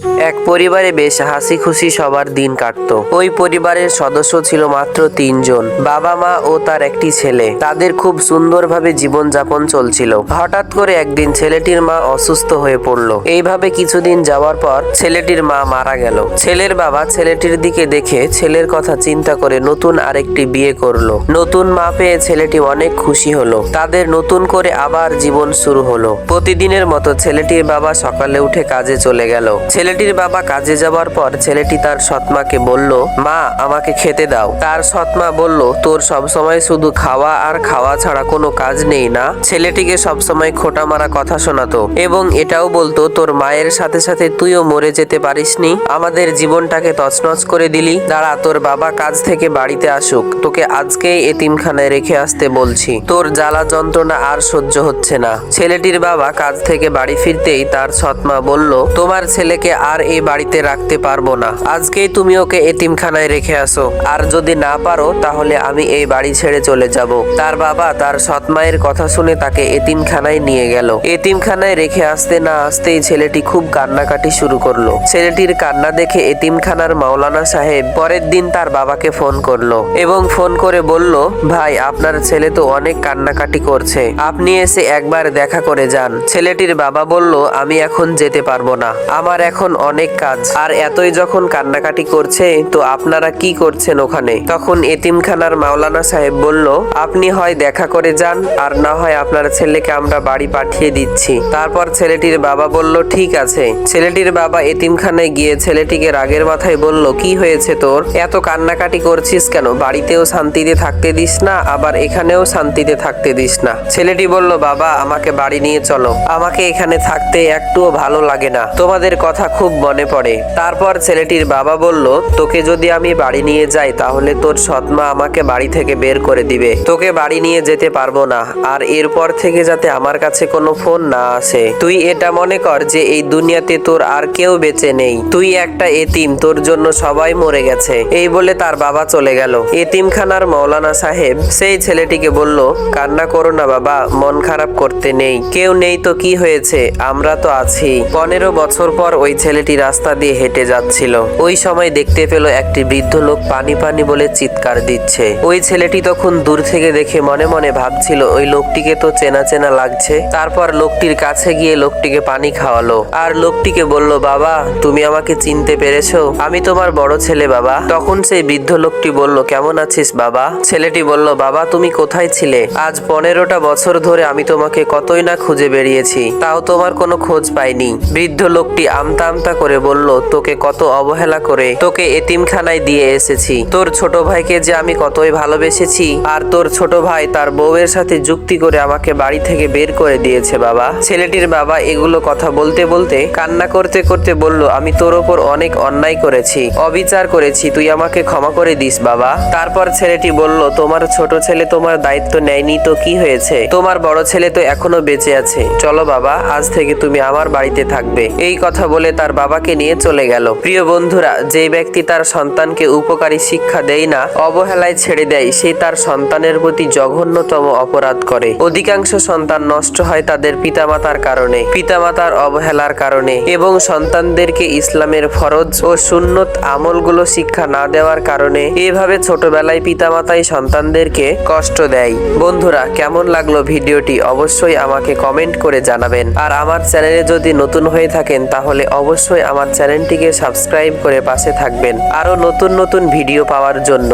এক পরিবারে বেশ হাসি খুশি সবার দিন কাটতো। ওই পরিবারের সদস্য ছিল মাত্র 3 জন, বাবা মা ও তার একটি ছেলে। তাদের খুব সুন্দরভাবে জীবনযাপন চলছিল। হঠাৎ করে একদিন ছেলেটির মা অসুস্থ হয়ে পড়ল। এইভাবে কিছুদিন যাওয়ার পর ছেলেটির মা মারা গেল। ছেলের বাবা ছেলেটির দিকে দেখে ছেলের কথা চিন্তা করে নতুন আরেকটি বিয়ে করলো। নতুন মা পেয়ে ছেলেটি অনেক খুশি হলো। তাদের নতুন করে আবার জীবন শুরু হলো। প্রতিদিনের মতো ছেলেটির বাবা সকালে উঠে কাজে চলে গেল। ছেলেটির বাবা কাজে যাওয়ার পর ছেলেটি তার সৎমাকে বলল, মা আমাকে খেতে দাও। তার সৎমা বলল, তোর সবসময় শুধু খাওয়া আর খাওয়া ছাড়া কোনো কাজ নেই না? ছেলেটিকে সবসময় খোঁটা মারা কথা শোনাতো এবং এটাও বলতো, তোর মায়ের সাথে সাথে তুইও মরে যেতে পারিসনি, আমাদের জীবনটাকে তছনছ করে দিলি। দাঁড়া, তোর বাবা কাজ থেকে বাড়িতে আসুক, তোকে আজকেই এতিমখানায় রেখে আসতে বলছি। তোর জ্বালা যন্ত্রণা আর সহ্য হচ্ছে না। ছেলেটির বাবা কাজ থেকে বাড়ি ফিরতেই তার সৎমা বলল, তোমার ছেলেকে আর এই বাড়িতে রাখতে পারবো না, আজকেই তুমি ওকে এতিমখানায় রেখে আসো, আর যদি না পারো তাহলে আমি এই বাড়ি ছেড়ে চলে যাব। তার বাবা তার সৎমায়ের কথা শুনে তাকে এতিমখানায় নিয়ে গেল। এতিমখানায় রেখে আসতে না আসতেই ছেলেটি খুব কান্নাকাটি শুরু করলো। ছেলেটির কান্না দেখে এতিমখানার মাওলানা সাহেব পরের দিন তার বাবাকে ফোন করলো এবং ফোন করে বলল, ভাই আপনার ছেলে তো অনেক কান্নাকাটি করছে, আপনি এসে একবার দেখা করে যান। ছেলেটির বাবা বলল, আমি এখন যেতে পারবো না, আমার এখন অনেক কাজ, আর এতই যখন কান্নাকাটি করছে তো আপনারা কি করছেন ওখানে? তখন এতিমখানার মাওলানা সাহেব বলল, আপনি হয় দেখা করে যান, আর না হয় আপনার ছেলেকে আমরা বাড়ি পাঠিয়ে দিচ্ছি। তারপর ছেলেটির বাবা বলল, ঠিক আছে। ছেলেটির বাবা এতিমখানায় গিয়ে ছেলেটিকে রাগের মাথায় বলল, কি হয়েছে তোর? এত কান্নাকাটি করছিস কেন? বাড়িতেও শান্তিতে থাকতে দিস না, আবার এখানেও শান্তিতে থাকতে দিস না। ছেলেটি বলল, বাবা আমাকে বাড়ি নিয়ে চলো, আমাকে এখানে থাকতে একটুও ভালো লাগে না, তোমাদের কথা খুব মনে পড়ে। তারপর ছেলেটির বাবা বলল, তোকে যদি আমি বাড়ি নিয়ে যাই তাহলে তোর সৎমা আমাকে বাড়ি থেকে বের করে দিবে, তোকে বাড়ি নিয়ে যেতে পারবো না, আর এরপর থেকে যাতে আমার কাছে কোনো ফোন না আসে। তুই এটা মনে কর যে এই দুনিয়াতে তোর আর কেউ বেঁচে নেই, তুই একটা এতিম, তোর জন্য সবাই মরে গেছে। এই বলে তার বাবা চলে গেল। এতিমখানার মাওলানা সাহেব সেই ছেলেটিকে বলল, কান্না করো না বাবা, মন খারাপ করতে নেই, কেউ নেই তো কি হয়েছে, আমরা তো আছি। 15 বছর পর ওই ছেলেটি রাস্তা দিয়ে হেঁটে যাচ্ছিল। ওই সময় দেখতে পেল একটি বৃদ্ধ লোক পানি পানি বলে চিৎকার দিচ্ছে। ওই ছেলেটি তখন দূর থেকে দেখে মনে মনে ভাবছিল, ওই লোকটিকে তো চেনা চেনা লাগছে। তারপর লোকটির কাছে গিয়ে লোকটিকে পানি খাওয়ালো আর লোকটিকে বলল, বাবা তুমি আমাকে চিনতে পেরেছো? আমি তোমার বড় ছেলে বাবা। তখন সেই বৃদ্ধ লোকটি বলল, কেমন আছিস বাবা? ছেলেটি বলল, বাবা তুমি কোথায় ছিলে? আজ 15টা বছর ধরে আমি তোমাকে কতই না খুঁজে বেরিয়েছি, তাও তোমার কোনো খোঁজ পাইনি। বৃদ্ধ লোকটি আমতা আমতা করে বলল, তোকে কত অবহেলা করে তোকে এতিমখানায় দিয়ে এসেছি, তোর ছোট ভাইকে যে আমি কতই ভালোবেসেছি, আর তোর ছোট ভাই তার বউয়ের সাথে যুক্তি করে আমাকে বাড়ি থেকে বের করে দিয়েছে বাবা। ছেলেটির বাবা এগুলো কথা বলতে বলতে কান্না করতে করতে বলল, আমি তোর ওপর অনেক অন্যায় করেছি, অবিচার করেছি, তুই আমাকে ক্ষমা করে দিস বাবা। তারপর ছেলেটি বলল, তোমার ছোট ছেলে তোমার দায়িত্ব নেয়নি তো কি হয়েছে, তোমার বড় ছেলে তো এখনো বেঁচে আছে, চলো বাবা আজ থেকে তুমি আমার বাড়িতে থাকবে। এই কথা বলে তার বাবাকে নিয়ে চলে গেল। প্রিয় বন্ধুরা, যে ব্যক্তি তার সন্তানকে উপকারী শিক্ষা দেয় না, অবহেলায় ছেড়ে দেয়, সে তার সন্তানের প্রতি জঘন্যতম অপরাধ করে। অধিকাংশ সন্তান নষ্ট হয় তাদের পিতামাতার কারণে, পিতামাতার অবহেলার কারণে, এবং সন্তানদেরকে ইসলামের ফরজ ও সুন্নত আমলগুলো শিক্ষা না দেওয়ার কারণে। এভাবে ছোটবেলায় পিতামাতাই সন্তানদেরকে কষ্ট দেয়। বন্ধুরা, কেমন লাগলো ভিডিওটি অবশ্যই আমাকে কমেন্ট করে জানাবেন। আর আমার চ্যানেলে যদি নতুন হয়ে থাকেন তাহলে অবশ্যই আমার চ্যানেলটিকে সাবস্ক্রাইব করে পাশে থাকবেন আরো নতুন নতুন ভিডিও পাওয়ার জন্য।